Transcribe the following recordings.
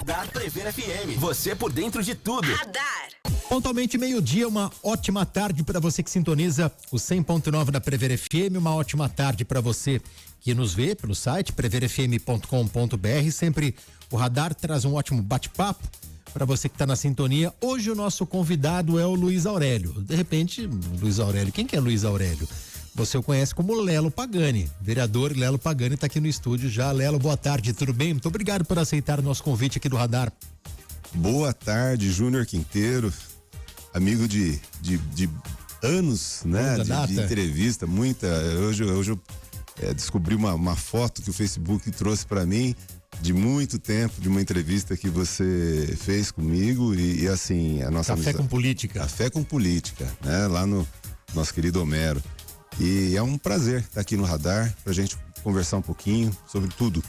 Radar Prever FM. Você por dentro de tudo. Radar. Pontualmente meio-dia, uma ótima tarde para você que sintoniza o 100.9 da Prever FM, uma ótima tarde para você que nos vê pelo site preverfm.com.br. Sempre o Radar traz um ótimo bate-papo para você que está na sintonia. Hoje o nosso convidado é o Luiz Aurélio. De repente, Luiz Aurélio, quem que é Luiz Aurélio? Você o conhece como Lelo Pagani, vereador Lelo Pagani está aqui no estúdio já. Lelo, boa tarde, tudo bem? Muito obrigado por aceitar o nosso convite aqui do Radar. Boa tarde, Júnior Quinteiro, amigo de anos, né? De entrevista, muita. Hoje eu descobri uma foto que o Facebook trouxe para mim de muito tempo, de uma entrevista que você fez comigo e assim, a nossa Café com Política. Café com Política, né? Lá no nosso querido Homero. E é um prazer estar aqui no Radar pra gente conversar um pouquinho sobre tudo.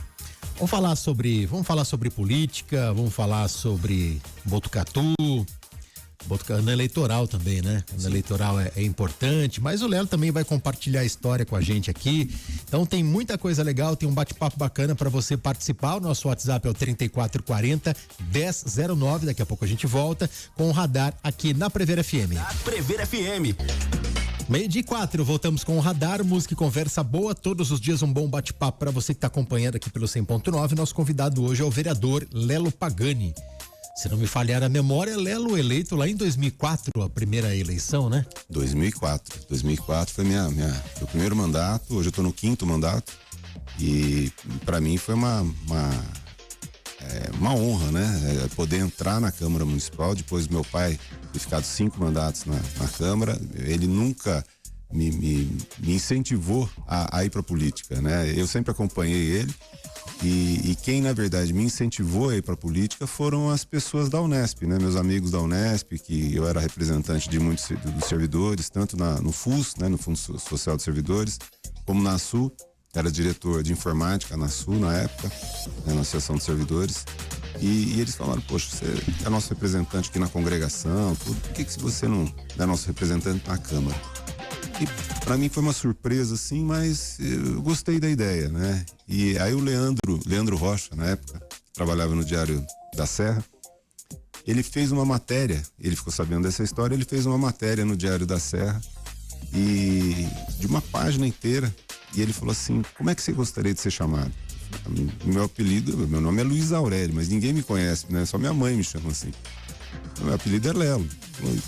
Vamos falar sobre política, vamos falar sobre Botucatu, ano eleitoral também, né? Ano eleitoral é importante, mas o Lelo também vai compartilhar a história com a gente aqui. Então tem muita coisa legal, tem um bate-papo bacana para você participar. O nosso WhatsApp é o 3440-1009. Daqui a pouco a gente volta com o Radar aqui na Prever FM. Prever FM. 12:04, voltamos com o Radar, música e conversa boa, todos os dias um bom bate-papo para você que está acompanhando aqui pelo 100.9. Nosso convidado hoje é o vereador Lelo Pagani. Se não me falhar a memória, Lelo eleito lá em 2004, a primeira eleição, né? 2004 foi meu primeiro mandato, hoje eu tô no 5º mandato e para mim foi uma honra, né? Poder entrar na Câmara Municipal, depois do meu pai ter ficado 5 mandatos na Câmara. Ele nunca me incentivou a ir pra política, né? Eu sempre acompanhei ele e quem na verdade me incentivou a ir pra política foram as pessoas da Unesp, né? Meus amigos da Unesp, que eu era representante de muitos dos servidores, tanto no FUS, né? No Fundo Social dos Servidores, como na SU. Era diretor de informática na SU na época, né, na Associação de Servidores, e eles falaram, poxa, você é nosso representante aqui na congregação, tudo, por que você não é nosso representante na Câmara? E para mim foi uma surpresa, assim, mas eu gostei da ideia, né? E aí o Leandro Rocha, na época, trabalhava no Diário da Serra, ele fez uma matéria, ele ficou sabendo dessa história, ele fez uma matéria no Diário da Serra, e de uma página inteira, e ele falou assim, como é que você gostaria de ser chamado? Meu nome é Luiz Aurélio, mas ninguém me conhece, né? Só minha mãe me chama assim. Meu apelido é Lelo.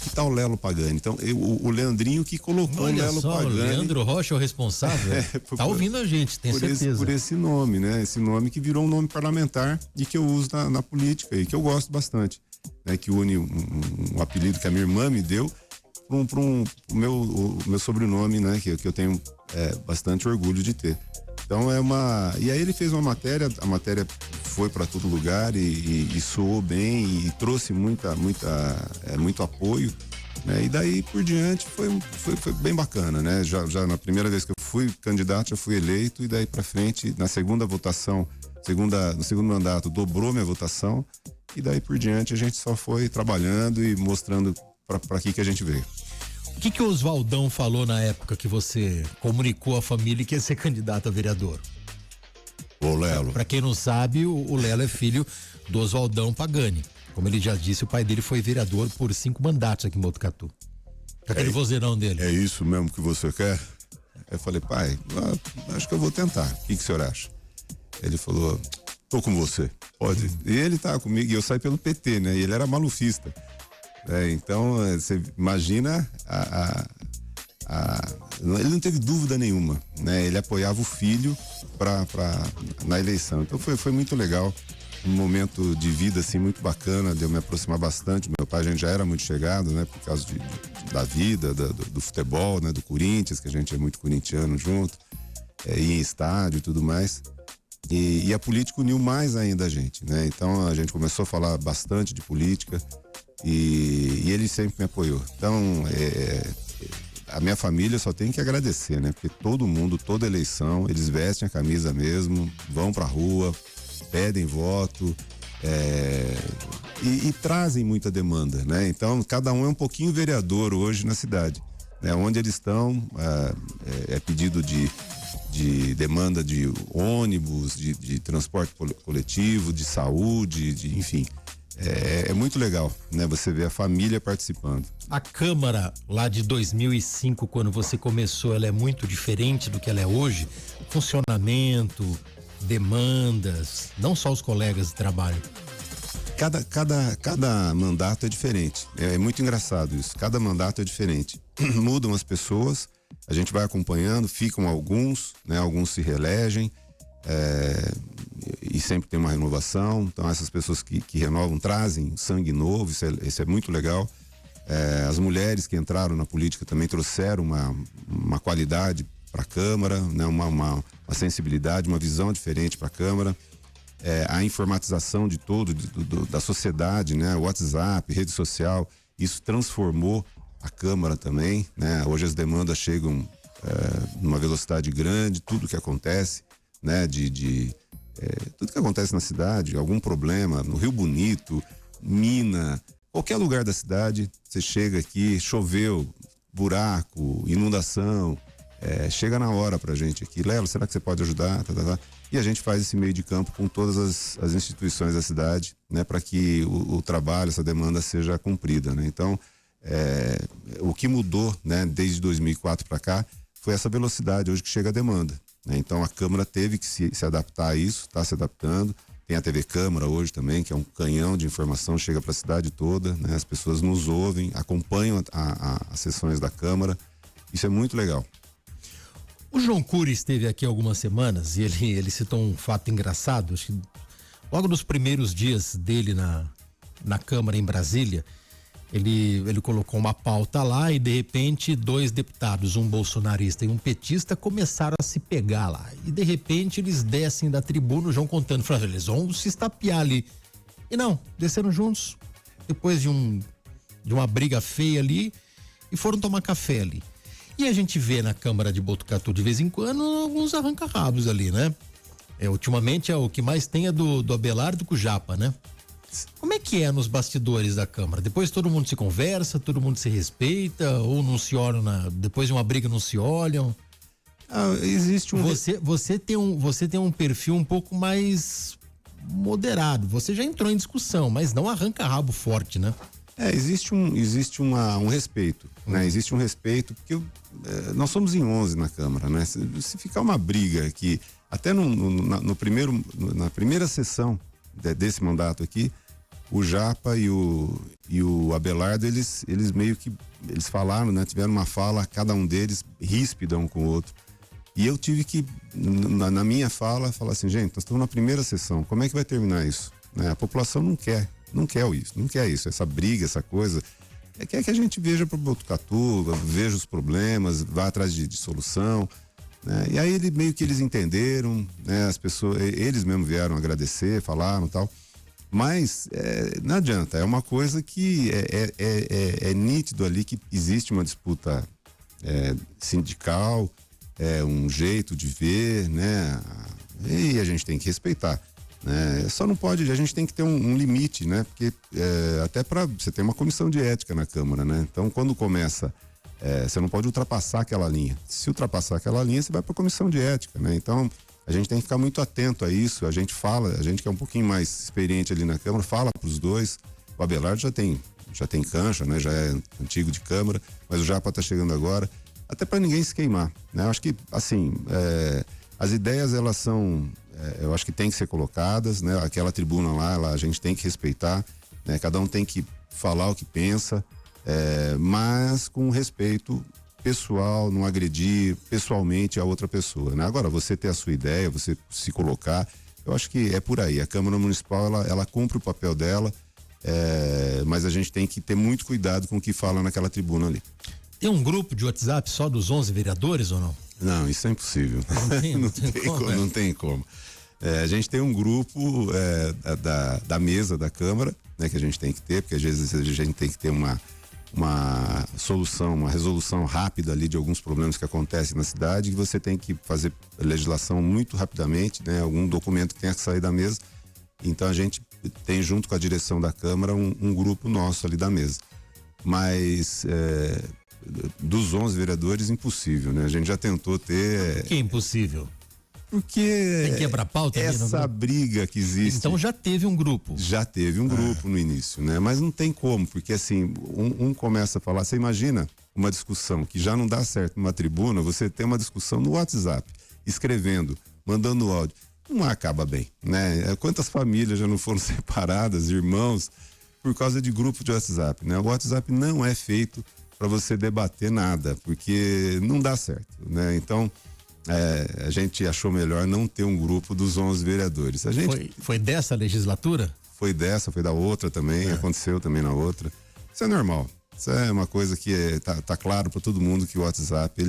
Que tal Lelo Pagani? Então, o Leandrinho que colocou o Lelo Pagani. O Leandro Rocha é o responsável? Tá ouvindo a gente, tem certeza. Por esse nome, né? Esse nome que virou um nome parlamentar e que eu uso na política e que eu gosto bastante, né? Que une um apelido que a minha irmã me deu o meu sobrenome, né? Que eu tenho bastante orgulho de ter. Então e aí ele fez uma matéria, a matéria foi para todo lugar e soou bem e trouxe muito apoio, né? E daí por diante foi bem bacana, né? Já na primeira vez que eu fui candidato, já fui eleito e daí para frente, na segunda votação, no segundo mandato, dobrou minha votação e daí por diante a gente só foi trabalhando e mostrando para que a gente veio. O que o Oswaldão falou na época que você comunicou à família que ia ser candidato a vereador? O Lelo. Pra quem não sabe, o Lelo é filho do Oswaldão Pagani. Como ele já disse, o pai dele foi vereador por 5 mandatos aqui em Botucatu. Aquele vozeirão dele. É isso mesmo que você quer? Eu falei, pai, acho que eu vou tentar. O que o senhor acha? Ele falou, tô com você, pode. E ele tá comigo, e eu saí pelo PT, né? E ele era malufista. Então, você imagina ele não teve dúvida nenhuma, né? Ele apoiava o filho na eleição. Então foi muito legal, um momento de vida assim muito bacana, de eu me aproximar bastante. Meu pai, a gente já era muito chegado, né? Por causa da vida, do futebol, né? Do Corinthians, que a gente é muito corintiano junto, ia em estádio e tudo mais. E a política uniu mais ainda a gente, né? Então a gente começou a falar bastante de política. E ele sempre me apoiou. Então, a minha família só tem que agradecer, né? Porque todo mundo, toda eleição, eles vestem a camisa mesmo, vão pra rua, pedem voto, e trazem muita demanda, né? Então, cada um é um pouquinho vereador hoje na cidade. né? Onde eles estão, é pedido de demanda de ônibus, de transporte coletivo, de saúde, enfim. É muito legal, né? Você vê a família participando. A Câmara lá de 2005, quando você começou, ela é muito diferente do que ela é hoje? Funcionamento, demandas, não só os colegas de trabalho. Cada mandato é diferente. É muito engraçado isso. Cada mandato é diferente. Mudam as pessoas, a gente vai acompanhando, ficam alguns, né? Alguns se reelegem. E sempre tem uma renovação. Então essas pessoas que renovam trazem sangue novo, isso é muito legal. As mulheres que entraram na política também trouxeram uma qualidade para a Câmara, né? Uma sensibilidade, uma visão diferente para a Câmara. A informatização de todo, da sociedade, né? WhatsApp, rede social, isso transformou a Câmara também, né? Hoje as demandas chegam numa velocidade grande, tudo que acontece, né? Tudo que acontece na cidade, algum problema, no Rio Bonito, Mina, qualquer lugar da cidade, você chega aqui, choveu, buraco, inundação, chega na hora pra gente aqui, Lelo, será que você pode ajudar? E a gente faz esse meio de campo com todas as instituições da cidade, né? Para que o trabalho, essa demanda seja cumprida, né? Então, o que mudou, né? Desde 2004 para cá, foi essa velocidade hoje que chega a demanda. Então a Câmara teve que se adaptar a isso, está se adaptando. Tem a TV Câmara hoje também, que é um canhão de informação, chega para a cidade toda, né? As pessoas nos ouvem, acompanham as sessões da Câmara. Isso é muito legal. O João Cury esteve aqui algumas semanas e ele citou um fato engraçado. Acho que logo nos primeiros dias dele na Câmara em Brasília, ele colocou uma pauta lá e de repente 2 deputados, um bolsonarista e um petista, começaram a se pegar lá. E de repente eles descem da tribuna, o João contando, falando, eles vão se estapear ali. E não, desceram juntos, depois de uma briga feia ali, e foram tomar café ali. E a gente vê na Câmara de Botucatu de vez em quando alguns arranca-rabos ali, né? Ultimamente o que mais tem é do Abelardo com o Japa, né? Como é que é nos bastidores da Câmara? Depois todo mundo se conversa, todo mundo se respeita, ou não se olham, depois de uma briga não se olham? Existe um... Você tem um perfil um pouco mais moderado, você já entrou em discussão, mas não arranca rabo forte, né? Existe um respeito, né? Existe um respeito, porque nós somos em 11 na Câmara, né? Se ficar uma briga aqui, até na primeira sessão desse mandato aqui, o Japa e o Abelardo, eles meio que, eles falaram, né? Tiveram uma fala, cada um deles ríspida um com o outro. E eu tive que, na minha fala, falar assim, gente, nós estamos na primeira sessão, como é que vai terminar isso? Né? A população não quer isso, essa briga, essa coisa. Quer que a gente veja para o Botucatu, veja os problemas, vá atrás de solução. Né? E aí meio que eles entenderam, né? As pessoas, eles mesmo vieram agradecer, falaram e tal. Mas não adianta, é uma coisa que é nítido ali que existe uma disputa sindical, um jeito de ver, né? E a gente tem que respeitar. Só não pode, a gente tem que ter um limite, né? Porque até para você ter uma comissão de ética na Câmara, né? Então quando começa, você não pode ultrapassar aquela linha. Se ultrapassar aquela linha, você vai para a comissão de ética, né? Então a gente tem que ficar muito atento a isso. A gente que é um pouquinho mais experiente ali na Câmara, fala para os dois. O Abelardo já tem cancha, né? Já é antigo de Câmara, mas o Japa tá chegando agora, até para ninguém se queimar, né? Eu acho que assim, as ideias elas são, eu acho que tem que ser colocadas, né? Aquela tribuna lá, a gente tem que respeitar, né? Cada um tem que falar o que pensa, mas com respeito pessoal, não agredir pessoalmente a outra pessoa, né? Agora, você ter a sua ideia, você se colocar, eu acho que é por aí. A Câmara Municipal, ela cumpre o papel dela, mas a gente tem que ter muito cuidado com o que fala naquela tribuna ali. Tem um grupo de WhatsApp só dos 11 vereadores ou não? Não, isso é impossível. Não tem como. A gente tem um grupo da mesa da Câmara, né, que a gente tem que ter, porque às vezes a gente tem que ter uma solução, uma resolução rápida ali de alguns problemas que acontecem na cidade, e você tem que fazer legislação muito rapidamente, né? Algum documento que tenha que sair da mesa. Então a gente tem, junto com a direção da Câmara, um grupo nosso ali da mesa. Mas dos 11 vereadores, impossível, né? A gente já tentou ter... Que é impossível? Porque tem quebra-pau também, essa briga que existe... Então já teve um grupo. Já teve um grupo no início, né? Mas não tem como, porque assim, um começa a falar, você imagina uma discussão que já não dá certo numa tribuna, você tem uma discussão no WhatsApp, escrevendo, mandando áudio, não acaba bem, né? Quantas famílias já não foram separadas, irmãos, por causa de grupo de WhatsApp, né? O WhatsApp não é feito para você debater nada, porque não dá certo, né? Então, a gente achou melhor não ter um grupo dos 11 vereadores. A gente foi dessa legislatura? Foi dessa, foi da outra também, aconteceu também na outra. Isso é normal. Isso é uma coisa que tá claro para todo mundo que o WhatsApp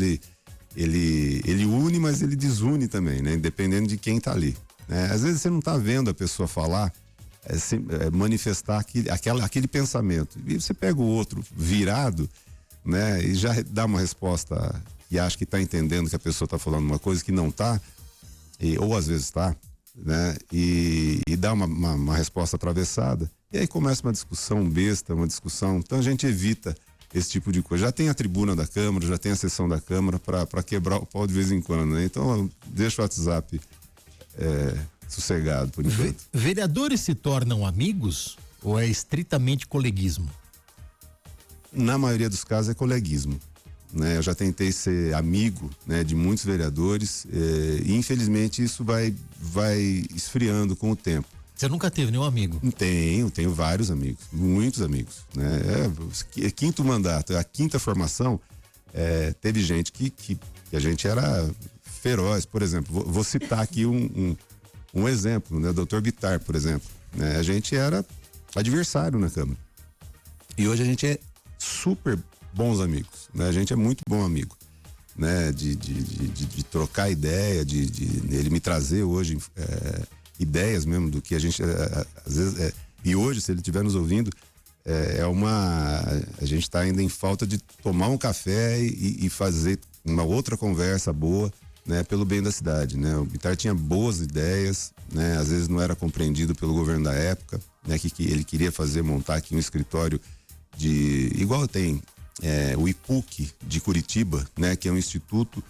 ele une, mas ele desune também, né? Dependendo de quem tá ali, né? Às vezes você não tá vendo a pessoa falar, manifestar aquele pensamento. E você pega o outro virado, né? E já dá uma resposta e acha que tá entendendo que a pessoa tá falando uma coisa que não tá, ou às vezes tá, né? E dá uma resposta atravessada. E aí começa uma discussão besta, uma discussão. Então a gente evita esse tipo de coisa. Já tem a tribuna da Câmara, já tem a sessão da Câmara para quebrar o pau de vez em quando, né? Então deixa o WhatsApp sossegado por enquanto. Vereadores se tornam amigos ou é estritamente coleguismo? Na maioria dos casos é coleguismo, né? Eu já tentei ser amigo, né, de muitos vereadores, e infelizmente isso vai esfriando com o tempo. Você nunca teve nenhum amigo? Tenho vários amigos, muitos amigos, né? Quinto mandato, a quinta formação, teve gente que a gente era feroz. Por exemplo, vou citar aqui um exemplo, né? O Dr. Bitar, por exemplo, né? A gente era adversário na Câmara e hoje a gente é super bons amigos, né? A gente é muito bom amigo, né? De trocar ideia, de ele me trazer hoje ideias mesmo do que a gente às vezes e hoje, se ele estiver nos ouvindo, a gente está ainda em falta de tomar um café e fazer uma outra conversa boa, né, pelo bem da cidade, né? O Bitar tinha boas ideias, né? Às vezes não era compreendido pelo governo da época, né? Que ele queria montar aqui um escritório igual tem o IPUC de Curitiba, né? Que é um instituto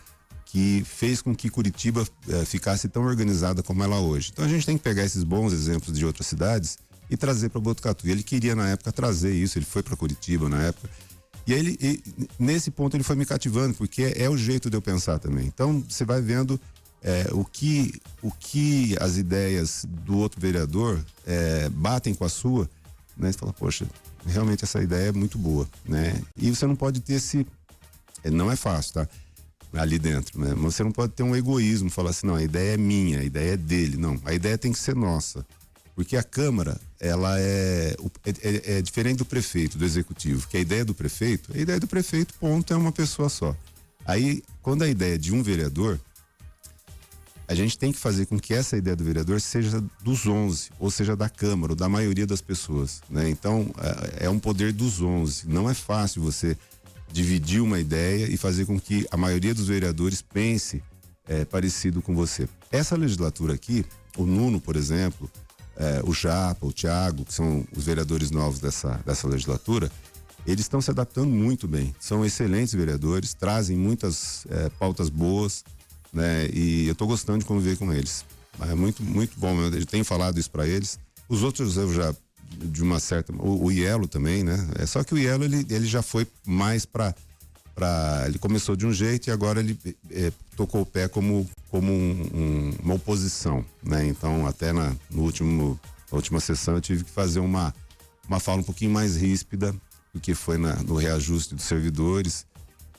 que fez com que Curitiba ficasse tão organizada como ela é hoje. Então a gente tem que pegar esses bons exemplos de outras cidades e trazer para Botucatu. E ele queria na época trazer isso, ele foi para Curitiba na época. E aí nesse ponto ele foi me cativando, porque é o jeito de eu pensar também. Então você vai vendo o que as ideias do outro vereador batem com a sua, né? Você fala, poxa, realmente essa ideia é muito boa, né? E você não pode ter não é fácil, tá? Ali dentro, né? Mas você não pode ter um egoísmo, falar assim, não, a ideia é minha, a ideia é dele. Não, a ideia tem que ser nossa. Porque a Câmara, ela é diferente do prefeito, do executivo, que a ideia do prefeito, ponto, é uma pessoa só. Aí, quando a ideia é de um vereador, a gente tem que fazer com que essa ideia do vereador seja dos 11, ou seja, da Câmara, ou da maioria das pessoas, né? Então, é um poder dos 11. Não é fácil você dividir uma ideia e fazer com que a maioria dos vereadores pense parecido com você. Essa legislatura aqui, o Nuno, por exemplo, o Japa, o Thiago, que são os vereadores novos dessa legislatura, eles estão se adaptando muito bem. São excelentes vereadores, trazem muitas pautas boas, né? E eu estou gostando de conviver com eles. É muito, muito bom. Eu tenho falado isso para eles. Os outros eu já de uma certa, o Ielo também, né? Só que o Ielo ele já foi mais para ele começou de um jeito e agora ele tocou o pé como uma oposição, né? Então até na última sessão eu tive que fazer uma fala um pouquinho mais ríspida, porque foi no reajuste dos servidores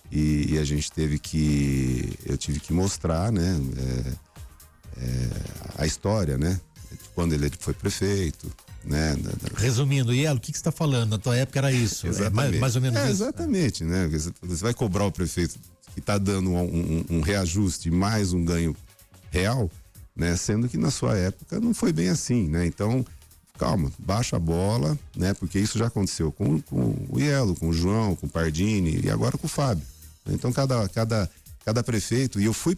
e a gente eu tive que mostrar, né? A história, né? Quando ele foi prefeito, né? Resumindo, Ielo, o que você está falando? Na tua época era isso, mais ou menos isso? Exatamente, né? Você vai cobrar o prefeito que está dando um reajuste mais um ganho real, né? Sendo que na sua época não foi bem assim, né? Então, calma, baixa a bola, né? Porque isso já aconteceu com o Ielo, com o João, com o Pardini e agora com o Fábio. Então, cada prefeito, e eu fui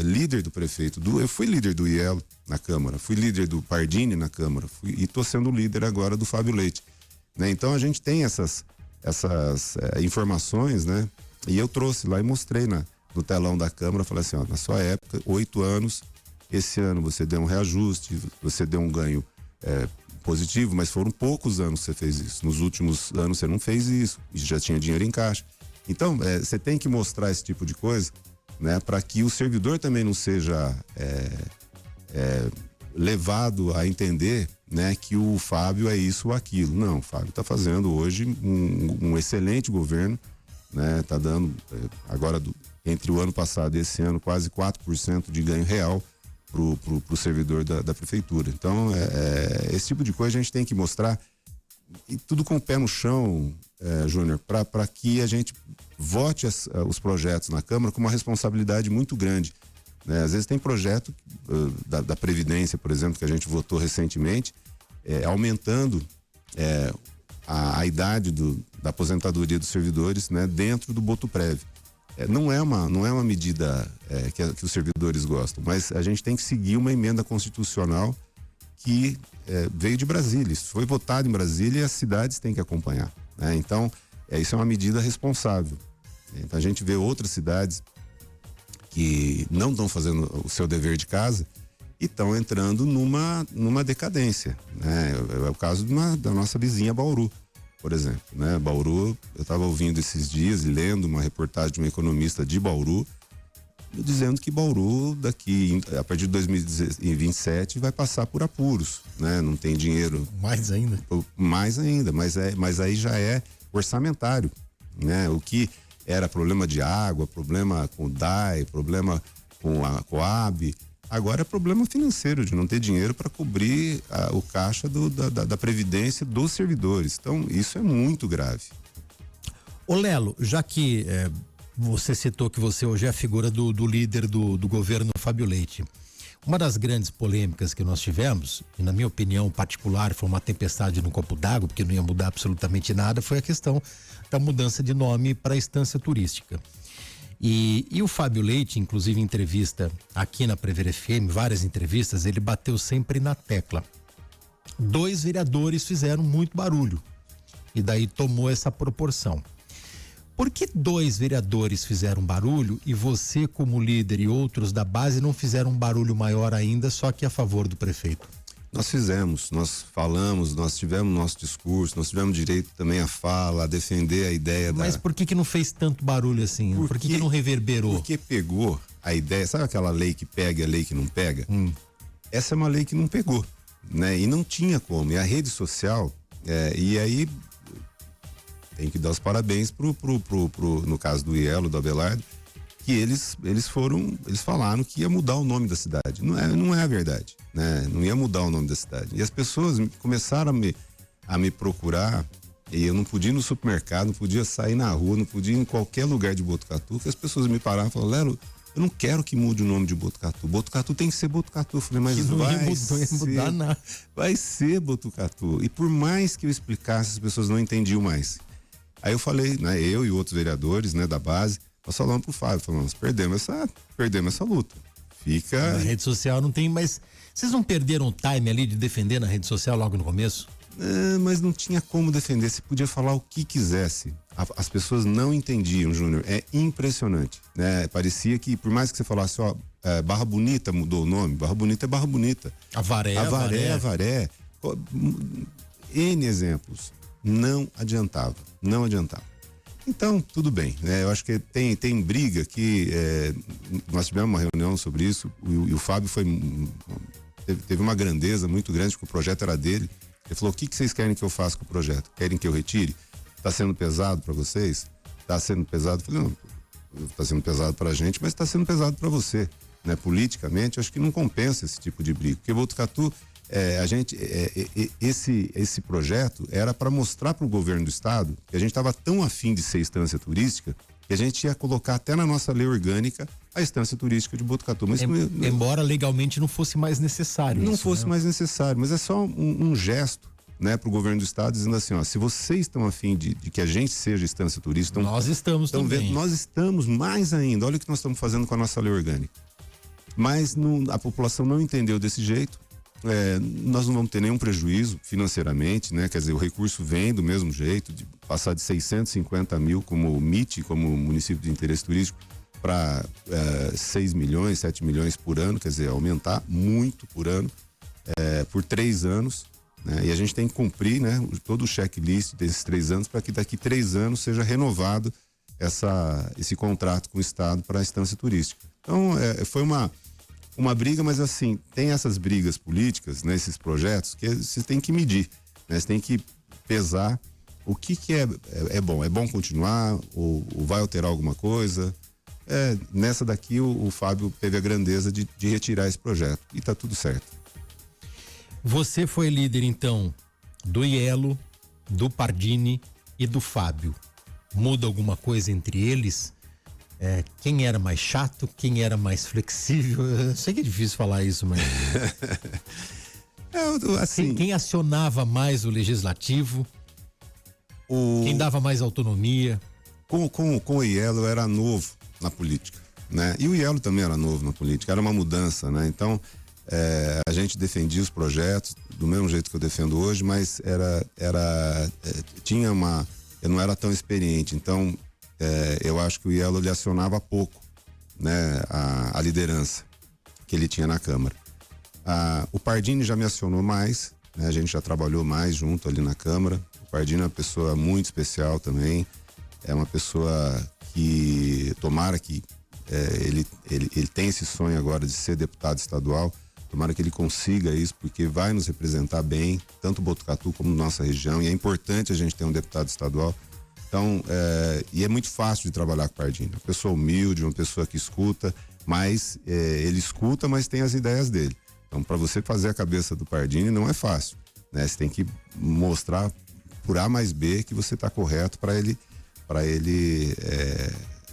líder do prefeito, eu fui líder do Ielo na Câmara, fui líder do Pardini na Câmara, e estou sendo líder agora do Fábio Leite, né? Então a gente tem essas essas informações, né? E eu trouxe lá e mostrei no telão da Câmara, falei assim, ó, na sua época, 8 anos, esse ano você deu um reajuste, você deu um ganho positivo, mas foram poucos anos que você fez isso. Nos últimos anos você não fez isso, e já tinha dinheiro em caixa. Então, você tem que mostrar esse tipo de coisa, né, para que o servidor também não seja levado a entender, né, que o Fábio é isso ou aquilo. Não, o Fábio está fazendo hoje um excelente governo, né, tá dando agora entre o ano passado e esse ano quase 4% de ganho real pro servidor da prefeitura. Então, esse tipo de coisa a gente tem que mostrar, e tudo com o pé no chão, Júnior, para que a gente vote os projetos na Câmara com uma responsabilidade muito grande, né? Às vezes tem projeto da Previdência, por exemplo, que a gente votou recentemente, aumentando a idade da aposentadoria dos servidores, né, dentro do Botuprev. Não é uma medida que os servidores gostam, mas a gente tem que seguir uma emenda constitucional que veio de Brasília. Isso foi votado em Brasília e as cidades têm que acompanhar, né? Então, isso é uma medida responsável. Então, a gente vê outras cidades que não estão fazendo o seu dever de casa e estão entrando numa decadência, né? É o caso da nossa vizinha Bauru, por exemplo, né? Bauru, eu estava ouvindo esses dias e lendo uma reportagem de um economista de Bauru, dizendo que Bauru, a partir de 2027, vai passar por apuros, né? Não tem dinheiro. Mais ainda. Mais ainda, mas aí já é orçamentário, né? O que era problema de água, problema com o DAI, problema com a Coab, agora é problema financeiro, de não ter dinheiro para cobrir o caixa da Previdência dos servidores. Então, isso é muito grave. Ô Lelo, já que você citou que você hoje é a figura do líder do governo Fábio Leite, uma das grandes polêmicas que nós tivemos, e na minha opinião particular foi uma tempestade no copo d'água, porque não ia mudar absolutamente nada, foi a questão da mudança de nome para a Estância Turística. E o Fábio Leite, inclusive em entrevista aqui na Prever FM, várias entrevistas, ele bateu sempre na tecla. 2 vereadores fizeram muito barulho e daí tomou essa proporção. Por que 2 vereadores fizeram barulho e você, como líder, e outros da base não fizeram um barulho maior ainda, só que a favor do prefeito? Nós fizemos, nós falamos, nós tivemos nosso discurso, nós tivemos direito também à fala, a defender a ideia. Mas por que não fez tanto barulho assim? Por que não reverberou? Porque pegou a ideia, sabe aquela lei que pega e a lei que não pega? Essa é uma lei que não pegou, né? E não tinha como. E a rede social, e aí tem que dar os parabéns no caso do Ielo, do Abelardo, que eles falaram que ia mudar o nome da cidade. Não é a verdade, né? Não ia mudar o nome da cidade. E as pessoas começaram a me procurar, e eu não podia ir no supermercado, não podia sair na rua, não podia ir em qualquer lugar de Botucatu, que as pessoas me paravam e falaram: Lelo, eu não quero que mude o nome de Botucatu. Botucatu tem que ser Botucatu. Eu falei, mas mudar nada. Vai ser Botucatu. E por mais que eu explicasse, as pessoas não entendiam mais. Aí eu falei, né, eu e outros vereadores, né, da base, nós falamos pro Fábio, falamos, perdemos essa luta. Fica... Na rede social não tem, mas vocês não perderam o time ali de defender na rede social logo no começo? Mas não tinha como defender, você podia falar o que quisesse. As pessoas não entendiam, Júnior, é impressionante, né? Parecia que, por mais que você falasse, ó, Barra Bonita mudou o nome, Barra Bonita é Barra Bonita. Avaré. N exemplos. Não adiantava. Então, tudo bem, né? Eu acho que tem briga que nós tivemos uma reunião sobre isso e o Fábio teve uma grandeza muito grande, porque o projeto era dele. Ele falou, o que vocês querem que eu faça com o projeto? Querem que eu retire? Tá sendo pesado para vocês? Tá sendo pesado? Eu falei, não, tá sendo pesado pra gente, mas tá sendo pesado para você, né? Politicamente, eu acho que não compensa esse tipo de briga, porque Botucatu, esse projeto era para mostrar para o governo do estado que a gente estava tão afim de ser estância turística que a gente ia colocar até na nossa lei orgânica a estância turística de Botucatu. Mas embora legalmente não fosse mais necessário. Não fosse mais necessário, mas é só um gesto, né, para o governo do estado, dizendo assim, ó, se vocês estão afim de que a gente seja estância turística, nós estamos também. Nós estamos mais ainda. Olha o que nós estamos fazendo com a nossa lei orgânica. Mas a população não entendeu desse jeito. nós não vamos ter nenhum prejuízo financeiramente, né? Quer dizer, o recurso vem do mesmo jeito, de passar de 650 mil como MIT, como município de interesse turístico, para 6 milhões, 7 milhões por ano, quer dizer, aumentar muito por ano, por 3 anos, né? E a gente tem que cumprir, né, todo o checklist desses 3 anos para que daqui 3 anos seja renovado esse contrato com o Estado para a instância turística. Então, foi uma briga, mas assim, tem essas brigas políticas, né, esses projetos, que você tem que medir, né, você tem que pesar o que é bom. É bom continuar ou vai alterar alguma coisa? Nessa daqui o Fábio teve a grandeza de retirar esse projeto e tá tudo certo. Você foi líder, então, do Ielo, do Pardini e do Fábio. Muda alguma coisa entre eles? Quem era mais chato? Quem era mais flexível? Eu sei que é difícil falar isso, mas... assim, quem acionava mais o legislativo? Quem dava mais autonomia? Com o Ielo eu era novo na política, né? E o Ielo também era novo na política, era uma mudança, né? Então, a gente defendia os projetos do mesmo jeito que eu defendo hoje, mas eu não era tão experiente, então eu acho que o Ielo lhe acionava pouco, né, a liderança que ele tinha na Câmara. O Pardini já me acionou mais, né, a gente já trabalhou mais junto ali na Câmara. O Pardini é uma pessoa muito especial também, é uma pessoa que tomara que ele tem esse sonho agora de ser deputado estadual, tomara que ele consiga isso, porque vai nos representar bem, tanto Botucatu como nossa região, e é importante a gente ter um deputado estadual. Então, e é muito fácil de trabalhar com o Pardini. Uma pessoa humilde, uma pessoa que escuta, mas ele escuta, mas tem as ideias dele. Então, para você fazer a cabeça do Pardini não é fácil, né? Você tem que mostrar por A mais B que você está correto para ele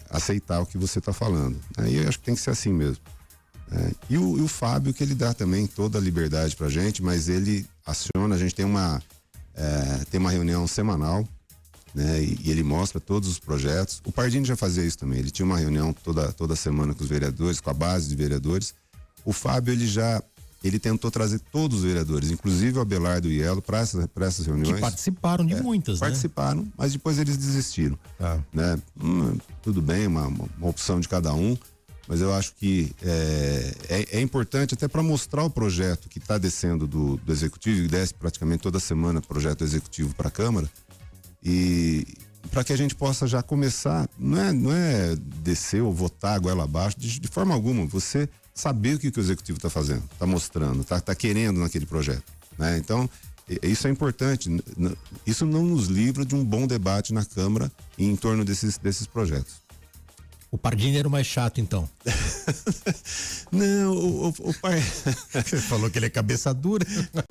aceitar o que você está falando. Aí eu acho que tem que ser assim mesmo. E o Fábio, que ele dá também toda a liberdade pra gente, mas ele aciona, a gente tem uma reunião semanal, né? E ele mostra todos os projetos. O Pardini já fazia isso também, ele tinha uma reunião toda semana com os vereadores, com a base de vereadores. O Fábio, ele tentou trazer todos os vereadores, inclusive o Abelardo e o Ielo, para essas reuniões. Que participaram de muitas, participaram, né? Mas depois eles desistiram. Né? Tudo bem, uma opção de cada um, mas eu acho que é importante até para mostrar o projeto que está descendo do Executivo, e desce praticamente toda semana projeto executivo para a Câmara, e para que a gente possa já começar, não é descer ou votar a goela abaixo, de forma alguma, você saber o que o Executivo está fazendo, está mostrando, está querendo naquele projeto, né? Então, isso é importante, isso não nos livra de um bom debate na Câmara em torno desses projetos. O Pardini era o mais chato, então. Não, o Você falou que ele é cabeça dura.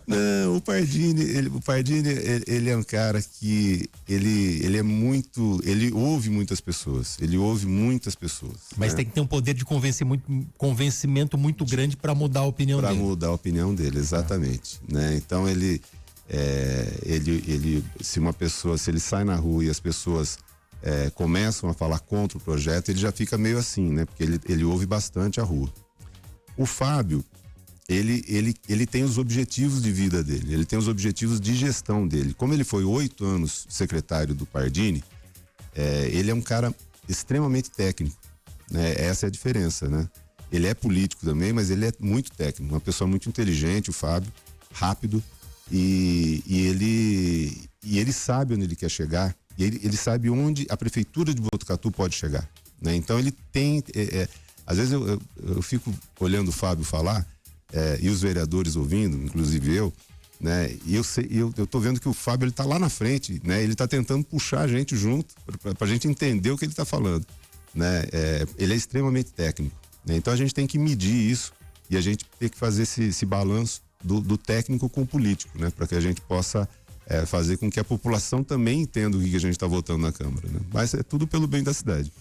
Não, o Pardini, ele é um cara que ele é muito, ele ouve muitas pessoas, Mas né? tem que ter um poder de convencimento muito grande para mudar a opinião dele. Para mudar a opinião dele, exatamente, né? Então se ele sai na rua e as pessoas começam a falar contra o projeto, ele já fica meio assim, né? Porque ele ouve bastante a rua. O Fábio, ele tem os objetivos de vida dele, ele tem os objetivos de gestão dele. Como ele foi 8 anos secretário do Pardini, ele é um cara extremamente técnico, né? Essa é a diferença, né? Ele é político também, mas ele é muito técnico, uma pessoa muito inteligente, o Fábio, rápido, e ele sabe onde ele quer chegar. E ele sabe onde a prefeitura de Botucatu pode chegar, né? Então ele tem, às vezes eu fico olhando o Fábio falar, e os vereadores ouvindo, inclusive eu, né? E eu tô vendo que o Fábio, ele tá lá na frente, né? Ele tá tentando puxar a gente junto pra gente entender o que ele tá falando, né? Ele é extremamente técnico, né? Então a gente tem que medir isso e a gente tem que fazer esse balanço do técnico com o político, né? Para que a gente possa fazer com que a população também entenda o que a gente está votando na Câmara, né? Mas é tudo pelo bem da cidade.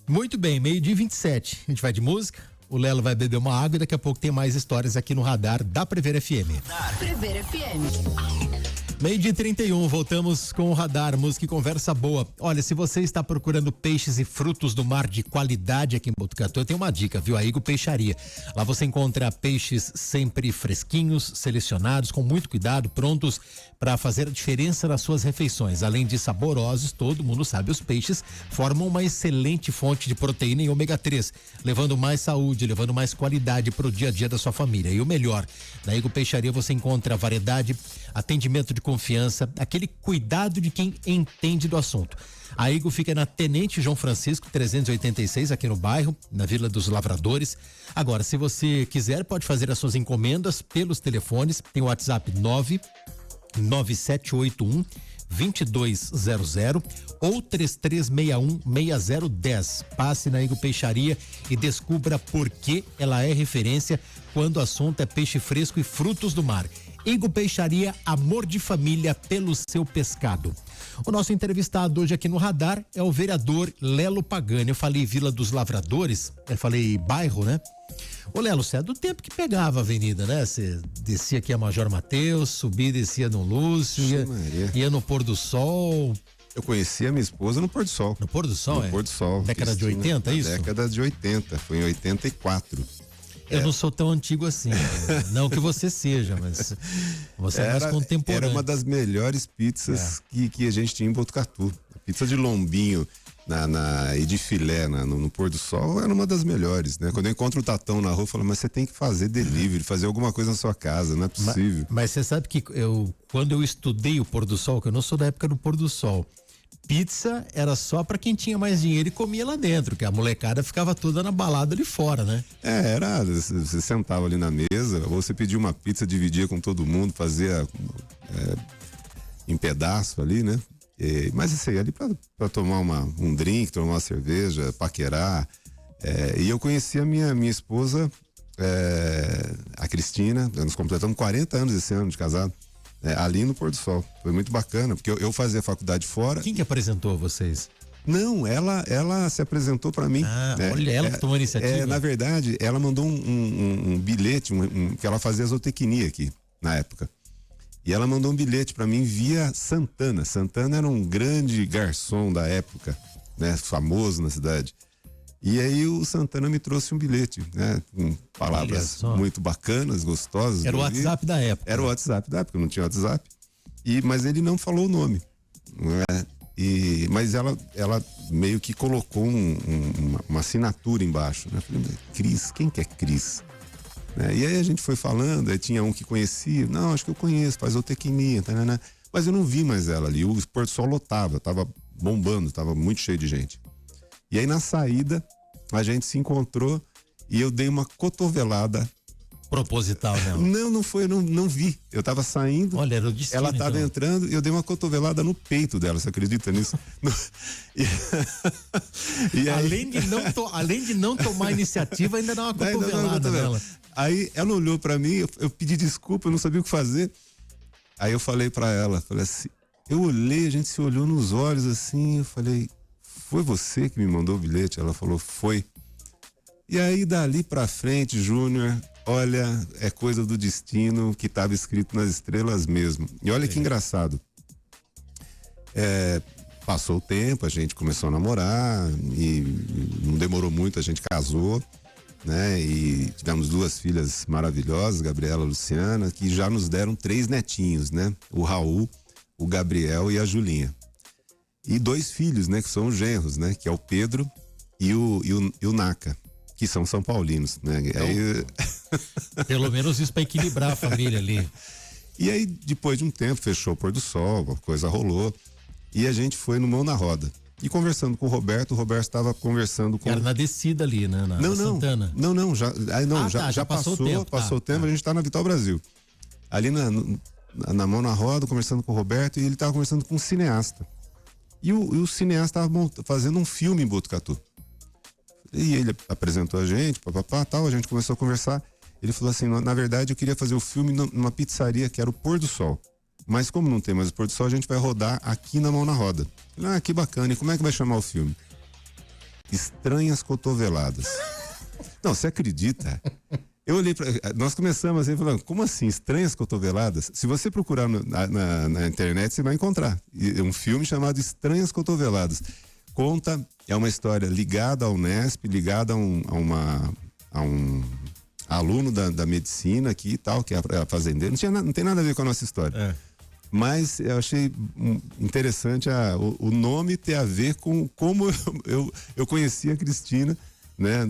Muito bem, 12h27. A gente vai de música, o Lelo vai beber uma água e daqui a pouco tem mais histórias aqui no radar da Prever FM. Prever FM. 12:31, voltamos com o Radar, música e conversa boa. Olha, se você está procurando peixes e frutos do mar de qualidade aqui em Botucatu, eu tenho uma dica, viu? A Igo Peixaria. Lá você encontra peixes sempre fresquinhos, selecionados, com muito cuidado, prontos para fazer a diferença nas suas refeições. Além de saborosos, todo mundo sabe, os peixes formam uma excelente fonte de proteína e ômega 3, levando mais saúde, levando mais qualidade para o dia a dia da sua família. E o melhor, na Igo Peixaria você encontra variedade, atendimento de confiança, aquele cuidado de quem entende do assunto. A Igo fica na Tenente João Francisco 386, aqui no bairro, na Vila dos Lavradores. Agora, se você quiser, pode fazer as suas encomendas pelos telefones. Tem o WhatsApp 99781 2200 ou 3361-6010. Passe na Igo Peixaria e descubra por que ela é referência quando o assunto é peixe fresco e frutos do mar. Igo Peixaria, amor de família pelo seu pescado. O nosso entrevistado hoje aqui no Radar é o vereador Lelo Pagani. Eu falei Vila dos Lavradores, eu falei bairro, né? Ô Lelo, você é do tempo que pegava a avenida, né? Você descia aqui a Major Mateus, subia e descia no Lúcio, ia no Pôr do Sol. Eu conheci a minha esposa no Pôr do Sol. No Pôr do Sol, No Pôr do Sol. Década de 80, é isso? Década de 80, foi em 84. Eu não sou tão antigo assim, não que você seja, mas você é mais contemporâneo. Era uma das melhores pizzas que a gente tinha em Botucatu. A pizza de lombinho e de filé no Pôr do Sol era uma das melhores, né? Quando eu encontro o Tatão na rua, eu falo, mas você tem que fazer delivery, fazer alguma coisa na sua casa, não é possível. Mas você sabe que quando eu estudei o Pôr do Sol, que eu não sou da época do Pôr do Sol, pizza era só pra quem tinha mais dinheiro e comia lá dentro, que a molecada ficava toda na balada ali fora, né? Você sentava ali na mesa, ou você pedia uma pizza, dividia com todo mundo, fazia em pedaço ali, né? Mas isso aí, ali pra tomar um drink, tomar uma cerveja, paquerar. E eu conheci a minha esposa, a Cristina, nós completamos 40 anos esse ano de casado. Ali no Pôr do Sol. Foi muito bacana, porque eu fazia faculdade fora. Quem que apresentou vocês? Não, ela se apresentou para mim. Olha, ela que tomou a iniciativa. Na verdade, ela mandou um bilhete, que ela fazia zootecnia aqui, na época. E ela mandou um bilhete para mim via Santana. Santana era um grande garçom da época, né? Famoso na cidade. E aí o Santana me trouxe um bilhete, né? Com palavras muito bacanas, gostosas. Era o WhatsApp da época. Era o WhatsApp da época, não tinha WhatsApp. Mas ele não falou o nome. Né? Mas ela meio que colocou uma assinatura embaixo. Né? Eu falei, Cris, quem que é Cris? E aí a gente foi falando, aí tinha um que conhecia. Não, acho que eu conheço, faz zootecnia. Né? Mas eu não vi mais ela ali. O Pôr do Sol lotava, tava bombando, tava muito cheio de gente. E aí na saída a gente se encontrou e eu dei uma cotovelada. Proposital, né? Não foi, não vi. Eu tava saindo. Olha, era o destino, ela tava então entrando e eu dei uma cotovelada no peito dela, você acredita nisso? E aí... além de não tomar iniciativa, ainda dá uma cotovelada nela. Aí ela olhou pra mim, eu pedi desculpa, eu não sabia o que fazer. Aí eu falei pra ela, assim, eu olhei, a gente se olhou nos olhos assim, eu falei, foi você que me mandou o bilhete? Ela falou, foi. E aí dali pra frente, Júnior, olha, é coisa do destino que estava escrito nas estrelas mesmo. E olha que engraçado. Passou o tempo, a gente começou a namorar e não demorou muito, a gente casou, né? E tivemos 2 filhas maravilhosas, Gabriela e Luciana, que já nos deram 3 netinhos, né? O Raul, o Gabriel e a Julinha. E 2 filhos, né? Que são os genros, né? Que é o Pedro e o Naka, que são São Paulinos, né? Então, aí... Pelo menos isso para equilibrar a família ali. E aí, depois de um tempo, fechou o Pôr do Sol, a coisa rolou. E a gente foi no Mão na Roda. E conversando com o Roberto estava conversando com... Era na descida ali, né? Na Santana. Não, já passou o tempo, a gente tá na Vital Brasil. Ali na Mão na Roda, conversando com o Roberto, e ele tava conversando com um cineasta. E o cineasta estava fazendo um filme em Botucatu. E ele apresentou a gente, tal, a gente começou a conversar. Ele falou assim, na verdade eu queria fazer o filme numa pizzaria que era o Pôr do Sol. Mas como não tem mais o Pôr do Sol, a gente vai rodar aqui na Mão na Roda. Falei, que bacana, e como é que vai chamar o filme? Estranhas Cotoveladas. Não, você acredita Eu olhei nós começamos assim, falando, como assim, Estranhas Cotoveladas? Se você procurar na internet, você vai encontrar um filme chamado Estranhas Cotoveladas. É uma história ligada ao Unesp, ligada a um aluno da medicina aqui e tal, que é a fazendeira. Não tem nada a ver com a nossa história. Mas eu achei interessante o nome ter a ver com como eu conheci a Cristina, né,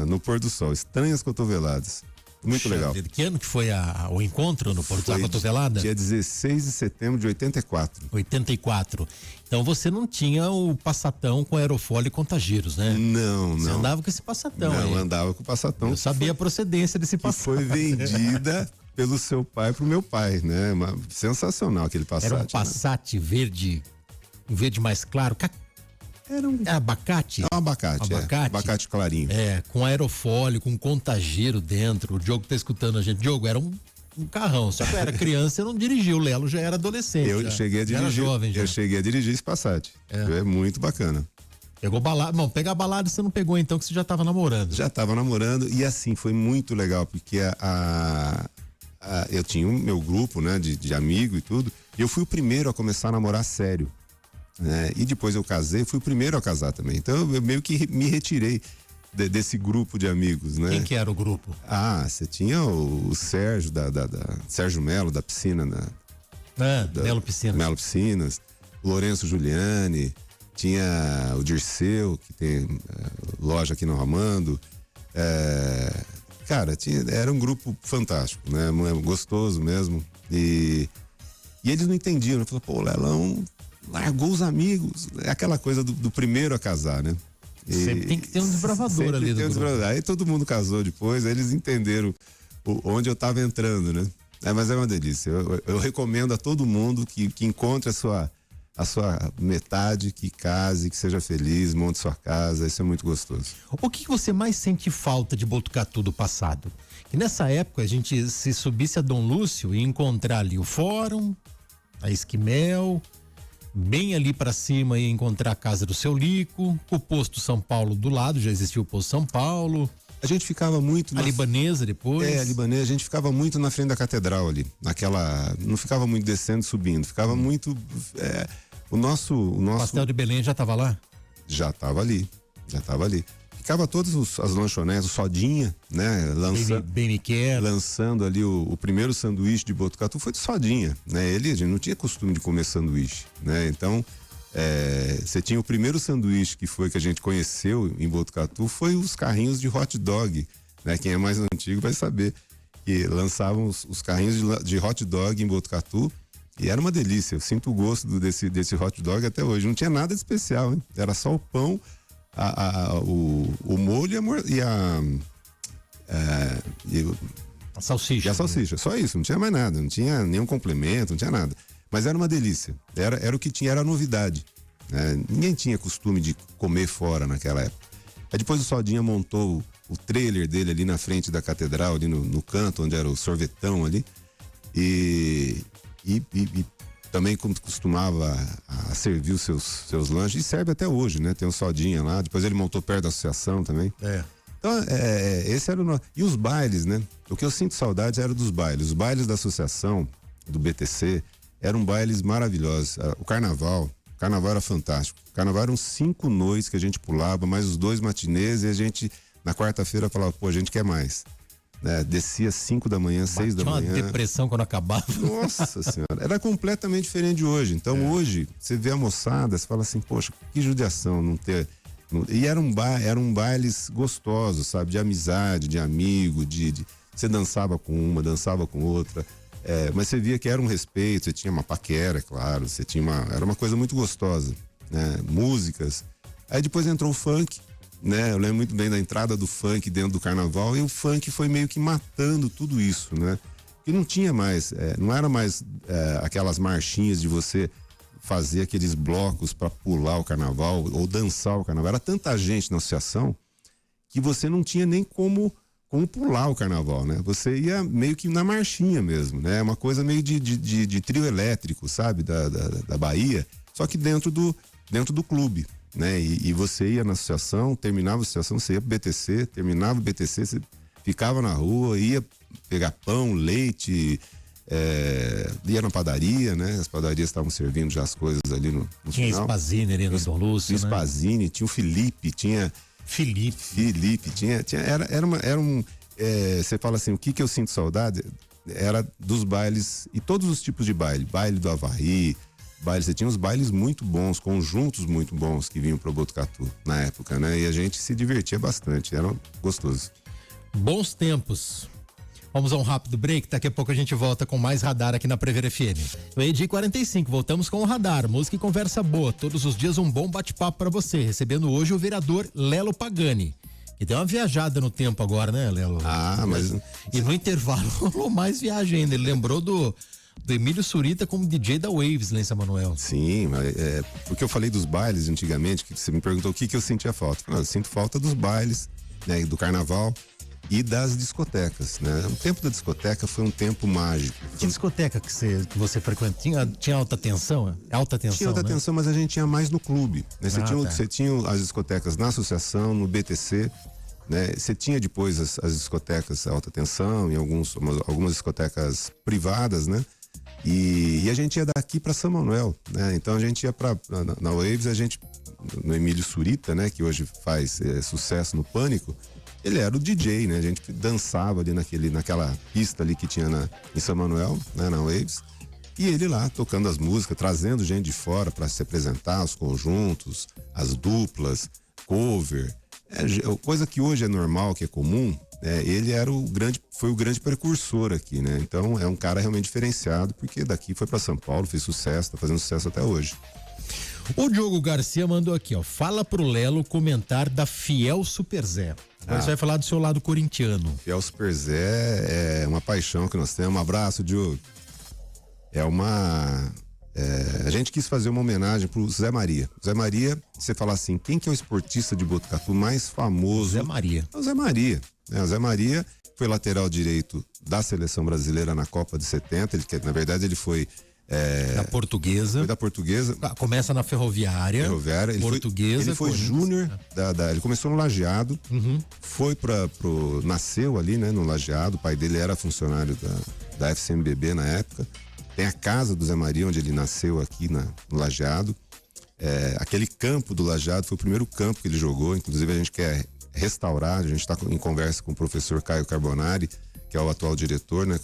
no Pôr do Sol. Estranhas Cotoveladas. Muito legal. Que ano que foi o encontro no Pôr do Sol Cotovelada? Dia 16 de setembro de 84. 84. Então você não tinha o Passatão com aerofólio e contagiros, né? Não. Você andava com esse Passatão. Não, andava com o Passatão. Eu sabia a procedência desse Passatão. Que foi vendida pelo seu pai pro meu pai, né? Sensacional aquele Passat. Era um Passat, né? verde mais claro. Era um abacate? É um abacate. Abacate clarinho. Com aerofólio, com contagiro dentro. O Diogo tá escutando a gente. Diogo, era um carrão, só que eu era criança, eu não dirigi. O Lelo já era adolescente. Eu cheguei a dirigir. Era jovem já. Eu cheguei a dirigir esse Passat. É muito bacana. Pegou balada? Não, pegar balada você não pegou então, que você já tava namorando. Já tava namorando e assim, foi muito legal, porque eu tinha o meu grupo, né, de amigo e tudo, e eu fui o primeiro a começar a namorar sério. Né? E depois eu casei, fui o primeiro a casar também. Então eu meio que me retirei desse grupo de amigos, né? Quem que era o grupo? Você tinha o Sérgio, Sérgio Melo, da piscina, Melo Piscinas. Melo Piscinas, o Lourenço Giuliani, tinha o Dirceu, que tem loja aqui no Ramando. Cara, era um grupo fantástico, né? Gostoso mesmo. E eles não entendiam, né? Falaram, pô, o Lelão largou os amigos. É aquela coisa do primeiro a casar, né? Sempre tem que ter um desbravador ali do grupo. Aí todo mundo casou depois, aí eles entenderam onde eu tava entrando, né? Mas é uma delícia. Eu recomendo a todo mundo que encontre a sua metade, que case, que seja feliz, monte sua casa, isso é muito gostoso. O que você mais sente falta de Botucatu do passado? Que nessa época a gente, se subisse a Dom Lúcio, ia encontrar ali o Fórum, a Esquimel, bem ali pra cima ia encontrar a casa do Seu Lico, o posto São Paulo do lado, já existiu o posto São Paulo. A gente ficava muito... A Libanesa depois. A Libanesa, a gente ficava muito na frente da catedral ali, não ficava muito descendo e subindo, ficava muito... O nosso Pastel de Belém já estava lá? Já estava ali. Ficava todas as lanchonetes, o Sodinha, né? Lançando ali o primeiro sanduíche de Botucatu foi de Sodinha, né? A gente não tinha costume de comer sanduíche, né? Então, você tinha o primeiro sanduíche que a gente conheceu em Botucatu, foi os carrinhos de hot dog, né? Quem é mais antigo vai saber que lançavam os carrinhos de hot dog em Botucatu e era uma delícia. Eu sinto o gosto desse hot dog até hoje. Não tinha nada de especial, hein? Era só o pão, o molho e a salsicha. E a salsicha, só isso, não tinha mais nada, não tinha nenhum complemento, não tinha nada. Mas era uma delícia, era o que tinha, era a novidade. Né? Ninguém tinha costume de comer fora naquela época. Aí depois o Sodinha montou o trailer dele ali na frente da catedral, ali no canto, onde era o sorvetão ali. E também costumava a servir os seus lanches, e serve até hoje, né? Tem o Sodinha lá, depois ele montou perto da associação também. Então, esse era o... E os bailes, né? O que eu sinto saudade era dos bailes. Os bailes da associação, do BTC, eram bailes maravilhosos. O carnaval era fantástico. O carnaval eram 5 noites que a gente pulava, mais os 2 matinês, e a gente, na quarta-feira, falava, pô, a gente quer mais. Né? Descia 5 da manhã, 6 da manhã. Tinha uma depressão quando acabava. Nossa Senhora, era completamente diferente de hoje. Então hoje, você vê a moçada, você fala assim, poxa, que judiação não ter... E eram bailes gostosos, sabe? De amizade, de amigo, você dançava com uma, dançava com outra. Mas você via que era um respeito, você tinha uma paquera, é claro, era uma coisa muito gostosa, né? Músicas. Aí depois entrou o funk, né? Eu lembro muito bem da entrada do funk dentro do carnaval, e o funk foi meio que matando tudo isso, né? Que não tinha mais, não era mais aquelas marchinhas de você fazer aqueles blocos para pular o carnaval ou dançar o carnaval. Era tanta gente na associação que você não tinha nem como pular o carnaval, né? Você ia meio que na marchinha mesmo, né? Uma coisa meio de trio elétrico, sabe? Da Bahia, só que dentro do clube, né? E você ia na associação, terminava a associação, você ia pro BTC, terminava o BTC, você ficava na rua, ia pegar pão, leite, ia na padaria, né? As padarias estavam servindo já as coisas ali no tinha final. Spazini ali no Dom Lúcio, Tinha Spazini, tinha o Felipe, você fala assim, o que eu sinto saudade era dos bailes, e todos os tipos de baile do Havaí, você tinha uns bailes muito bons, conjuntos muito bons que vinham pro Botucatu na época, né? E a gente se divertia bastante, era gostoso. Bons tempos. Vamos a um rápido break, daqui a pouco a gente volta com mais Radar aqui na Prever FM. Meio-dia 45, voltamos com o Radar, música e conversa boa, todos os dias um bom bate-papo para você, recebendo hoje o vereador Lelo Pagani, que deu uma viajada no tempo agora, né, Lelo? Mas... E no intervalo rolou mais viagem ainda, ele lembrou do Emílio Surita como DJ da Waves lá em São Manuel. Sim, porque eu falei dos bailes antigamente, que você me perguntou o que eu sentia falta. Eu sinto falta dos bailes, né, do carnaval e das discotecas, né? O tempo da discoteca foi um tempo mágico. Que discoteca que você frequenta? Tinha alta tensão? Alta tensão, tinha alta tensão, mas a gente tinha mais no clube, né? Você tinha as discotecas na associação, no BTC, né? Você tinha depois as discotecas alta tensão e algumas discotecas privadas, né? E a gente ia daqui para São Manuel, né? Então a gente ia na Waves, no Emílio Surita, né? Que hoje faz sucesso no Pânico, ele era o DJ, né? A gente dançava ali naquela pista ali que tinha em São Manuel, né? Na Waves. E ele lá tocando as músicas, trazendo gente de fora para se apresentar, os conjuntos, as duplas, cover. Coisa que hoje é normal, que é comum, ele foi o grande precursor aqui, né? Então é um cara realmente diferenciado, porque daqui foi para São Paulo, fez sucesso, tá fazendo sucesso até hoje. O Diogo Garcia mandou aqui, ó, fala pro Lelo comentar da Fiel Super Zé. Agora você vai falar do seu lado corintiano. Fiel Super Zé é uma paixão que nós temos. Um abraço, Diogo. A gente quis fazer uma homenagem pro Zé Maria. Zé Maria, você fala assim, quem que é o esportista de Botucatu mais famoso? Zé Maria. É o Zé Maria. O Zé Maria foi lateral direito da seleção brasileira na Copa de 70. Na verdade, ele foi... da Portuguesa. Foi da Portuguesa. Começa na Ferroviária. Portuguesa. Ele foi júnior, ele começou no Lajeado, foi nasceu ali, né, no Lajeado. O pai dele era funcionário da FCMBB na época. Tem a casa do Zé Maria, onde ele nasceu aqui no Lajeado. Aquele campo do Lajeado foi o primeiro campo que ele jogou. Inclusive a gente quer restaurar, a gente está em conversa com o professor Caio Carbonari, que é o atual diretor, né,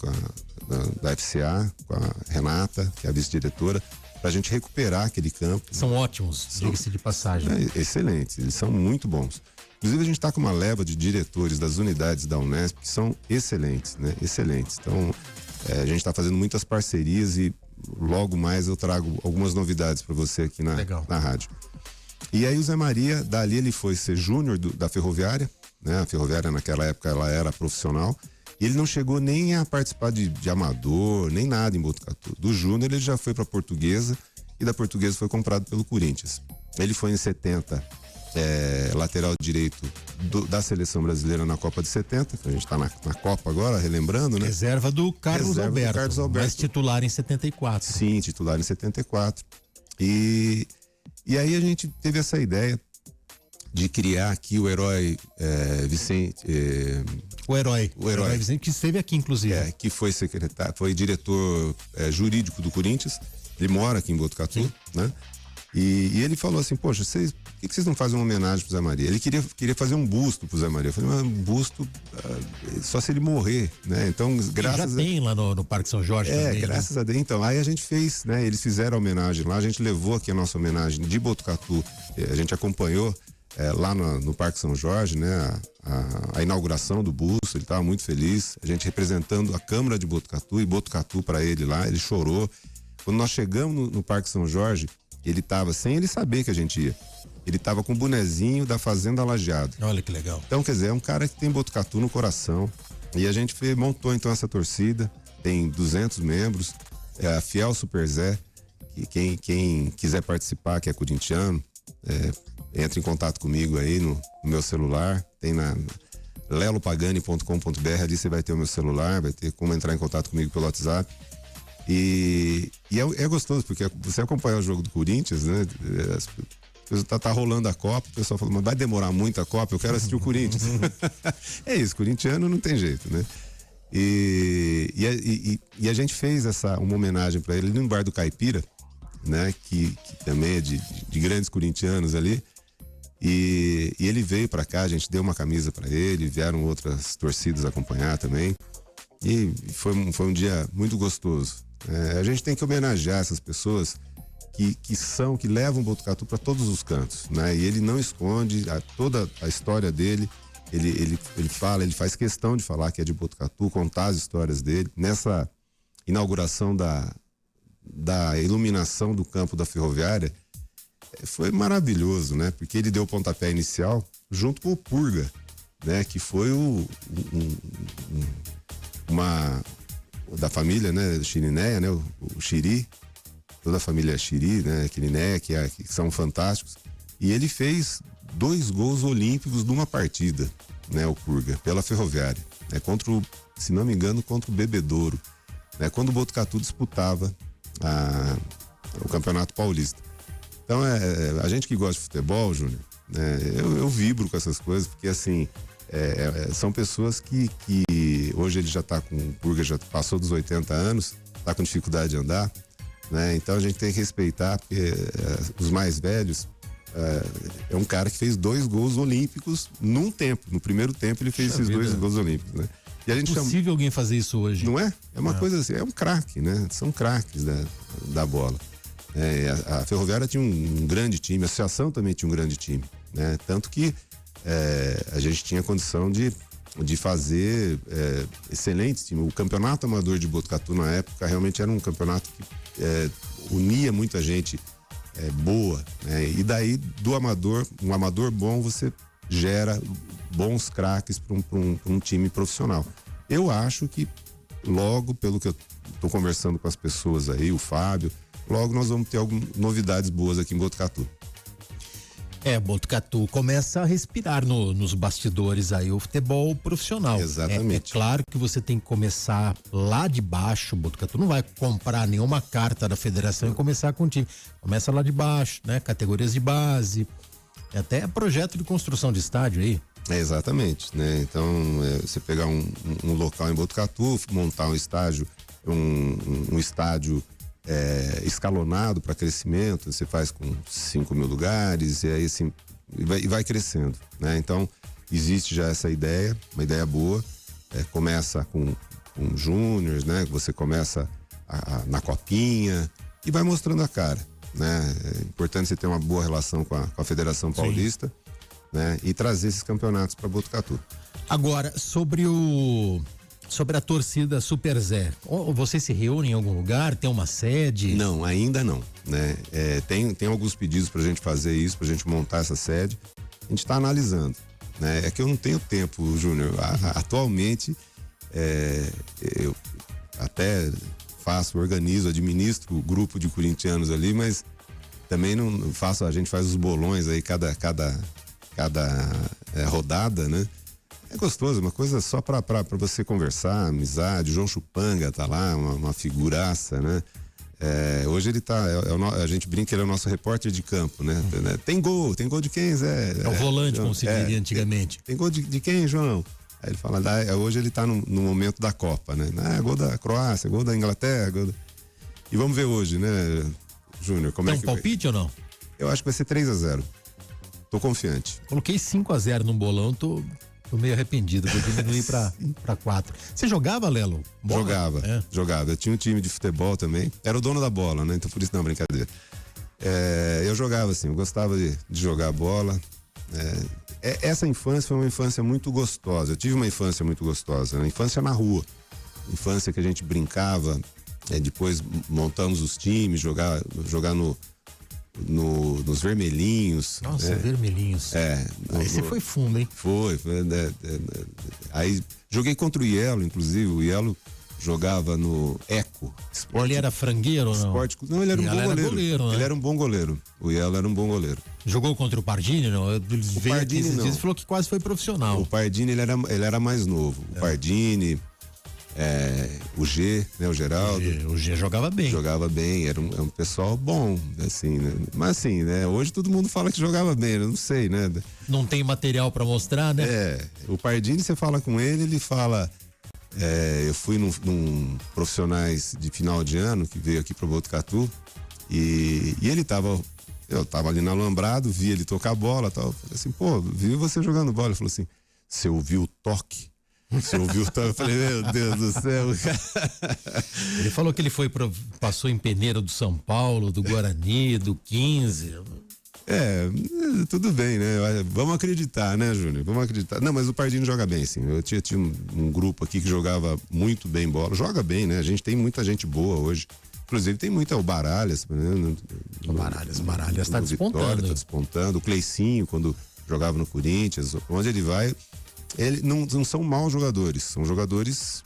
da FCA, com a Renata, que é a vice-diretora, para a gente recuperar aquele campo. São ótimos, diga-se de passagem. Excelentes, eles são muito bons. Inclusive a gente está com uma leva de diretores das unidades da Unesp que são excelentes, né? Excelentes. Então a gente está fazendo muitas parcerias e logo mais eu trago algumas novidades para você aqui na rádio. E aí o Zé Maria, dali ele foi ser júnior da Ferroviária, né? A Ferroviária naquela época ela era profissional. E ele não chegou nem a participar de amador, nem nada em Botucatu. Do júnior ele já foi para a Portuguesa e da Portuguesa foi comprado pelo Corinthians. Ele foi em 70 lateral direito da seleção brasileira na Copa de 70. A gente está na Copa agora, relembrando, né? Reserva do Carlos Alberto, mas titular em 74. Sim, titular em 74. E aí a gente teve essa ideia de criar aqui o herói Vicente. O herói Vicente, que esteve aqui, inclusive. Que foi secretário, foi diretor jurídico do Corinthians. Ele mora aqui em Botucatu, né? E ele falou assim, poxa, por que vocês não fazem uma homenagem pro Zé Maria? Ele queria fazer um busto pro Zé Maria. Eu falei, mas um busto só se ele morrer, né? Então, graças já tem lá no Parque São Jorge também. Graças a Deus. Então, aí a gente fez, né? Eles fizeram a homenagem lá, a gente levou aqui a nossa homenagem de Botucatu. A gente acompanhou lá no Parque São Jorge, né? A inauguração do busto, ele estava muito feliz. A gente representando a Câmara de Botucatu e Botucatu para ele lá, ele chorou. Quando nós chegamos no Parque São Jorge, ele estava, sem ele saber que a gente ia, ele estava com o bonezinho da Fazenda Lajeado. Olha que legal. Então, quer dizer, é um cara que tem Botucatu no coração. E a gente montou então essa torcida, tem 200 membros, a Fiel Super Zé, que quem quiser participar, que é corintiano, entre em contato comigo aí no meu celular, tem na lelopagani.com.br, ali você vai ter o meu celular, vai ter como entrar em contato comigo pelo WhatsApp. E é gostoso, porque você acompanha o jogo do Corinthians, né? Tá rolando a Copa, o pessoal falou, mas vai demorar muito a Copa, eu quero assistir o Corinthians. É isso, corintiano não tem jeito, né? E a gente fez uma homenagem para ele no Bar do Caipira, né? Que também é de grandes corintianos ali. E ele veio para cá, a gente deu uma camisa para ele, vieram outras torcidas acompanhar também. E foi um dia muito gostoso. A gente tem que homenagear essas pessoas que levam o Botucatu para todos os cantos, né? E ele não esconde toda a história dele. Ele faz questão de falar que é de Botucatu, contar as histórias dele. Nessa inauguração da iluminação do campo da Ferroviária, foi maravilhoso, né? Porque ele deu o pontapé inicial junto com o Purga, né? Que foi da família, né? Chirinéia, né? O Chiri, toda a família Chiri, né? Chirinéia, que são fantásticos. E ele fez 2 gols olímpicos numa partida, né? O Purga, pela Ferroviária, né? Se não me engano, contra o Bebedouro, né? Quando o Botucatu disputava o Campeonato Paulista. Então, a gente que gosta de futebol, Júnior, né? Eu vibro com essas coisas, porque assim, são pessoas que hoje ele já tá o Purga já passou dos 80 anos, tá com dificuldade de andar, né? Então a gente tem que respeitar, porque os mais velhos, é um cara que fez 2 gols olímpicos num tempo. No primeiro tempo ele fez esses 2 gols olímpicos, né? E a gente possível alguém fazer isso hoje. Não é? É uma coisa assim, é um craque, né? São craques da bola. A Ferroviária tinha um grande time, a associação também tinha um grande time, né? Tanto que a gente tinha condição de fazer excelentes times. O campeonato amador de Botucatu na época realmente era um campeonato que unia muita gente boa, né? E daí um amador bom, você gera bons craques para um time profissional. Eu acho que logo, pelo que eu estou conversando com as pessoas aí, o Fábio, logo nós vamos ter algumas novidades boas aqui em Botucatu. Botucatu começa a respirar nos bastidores aí, o futebol profissional. Exatamente. É claro que você tem que começar lá de baixo. O Botucatu não vai comprar nenhuma carta da federação e começar com o time. Começa lá de baixo, né? Categorias de base, até projeto de construção de estádio aí. Exatamente, né? Então, você pegar um local em Botucatu, montar um estádio, um estádio escalonado para crescimento, você faz com 5 mil lugares, e aí assim, vai crescendo, né? Então, existe já essa ideia, uma ideia boa, começa com júniors, né? Você começa na copinha e vai mostrando a cara, né? É importante você ter uma boa relação com a Federação Paulista. Sim. Né? E trazer esses campeonatos para Botucatu. Agora, sobre a torcida Super Zé, vocês se reúnem em algum lugar? Tem uma sede? Não, ainda não, né? Tem alguns pedidos pra gente fazer isso, pra gente montar essa sede. A gente tá analisando, né? É que eu não tenho tempo, Júnior. Atualmente, eu até organizo, administro o grupo de corintianos ali, mas também não faço, a gente faz os bolões aí, cada rodada, né? É gostoso, uma coisa só pra você conversar, amizade. O João Chupanga tá lá, uma figuraça, né? Hoje ele tá, a gente brinca, ele é o nosso repórter de campo, né? Tem gol de quem, Zé? É o volante, como se diria antigamente. Tem gol de quem, João? Aí ele fala, hoje ele tá no momento da Copa, né? Gol da Croácia, gol da Inglaterra, E vamos ver hoje, né, Júnior, como tem um palpite ou não? Eu acho que vai ser 3-0. Tô confiante. Coloquei 5-0 no bolão, tô meio arrependido, vou diminuir pra 4. Você jogava, Lelo? Bola? Jogava. Eu tinha um time de futebol também. Era o dono da bola, né? Então por isso não, brincadeira. Eu jogava assim, eu gostava de jogar bola. Essa infância foi uma infância muito gostosa. Eu tive uma infância muito gostosa, né? Infância na rua. Infância que a gente brincava, depois montamos os times, jogar nos vermelhinhos. Nossa, vermelhinhos. Aí você foi fundo, hein? Foi. Aí joguei contra o Ielo, inclusive. O Ielo jogava no Eco. Ele era frangueiro ou não? Não, ele era um bom goleiro. Né? Ele era um bom goleiro. O Ielo era um bom goleiro. Jogou contra o Pardini, não? O Pardini não. Falou que quase foi profissional. O Pardini, ele era mais novo. O Pardini, o G, né, o Geraldo. O G jogava bem. Jogava bem, era um pessoal bom, assim, né? Mas assim, né? Hoje todo mundo fala que jogava bem, eu não sei, né? Não tem material pra mostrar, né? O Pardini, você fala com ele fala. Eu fui num profissionais de final de ano que veio aqui pro Botucatu e ele eu tava ali no alambrado, vi ele tocar bola, tal. Falei assim, pô, vi você jogando bola. Ele falou assim, você ouviu o toque? Você ouviu o toque? Eu falei, meu Deus do céu. Ele falou que ele passou em peneira do São Paulo, do Guarani, do 15. Tudo bem, né? Vamos acreditar, né, Júnior? Vamos acreditar. Não, mas o Pardini joga bem, sim. Eu tinha um grupo aqui que jogava muito bem bola. Joga bem, né? A gente tem muita gente boa hoje. Inclusive tem o Baralhas, né? O Baralhas tá despontando. Vitória, tá despontando. O Cleicinho, quando jogava no Corinthians, onde ele vai, ele não são maus jogadores, são jogadores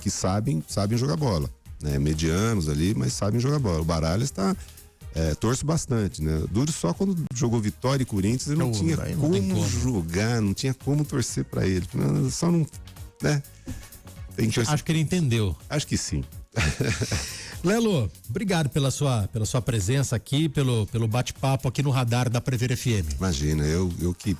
que sabem jogar bola, né? Medianos ali, mas sabem jogar bola. O Baralhas torço bastante, né? Duro só quando jogou Vitória e Corinthians, ele não tinha como jogar, não tinha como torcer pra ele. Só não, né? Acho que ele entendeu. Acho que sim. Lelo, obrigado pela sua presença aqui, pelo bate-papo aqui no radar da Prever FM. Imagina, eu que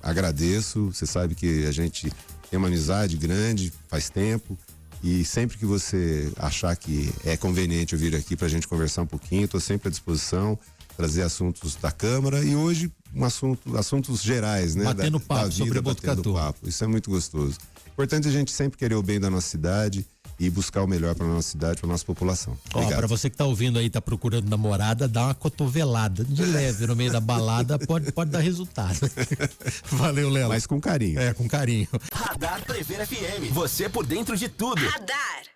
agradeço. Você sabe que a gente tem uma amizade grande, faz tempo, e sempre que você achar que é conveniente eu vir aqui pra gente conversar um pouquinho, estou sempre à disposição, trazer assuntos da Câmara e hoje assuntos gerais, né? Batendo papo da vida, sobre Botucatu. Isso é muito gostoso. Importante a gente sempre querer o bem da nossa cidade e buscar o melhor para nossa cidade, para nossa população. Para você que tá ouvindo aí, tá procurando namorada, dá uma cotovelada de leve no meio da balada, pode dar resultado. Valeu, Lelo. Mas com carinho. Com carinho. Radar Prever FM. Você por dentro de tudo. Radar.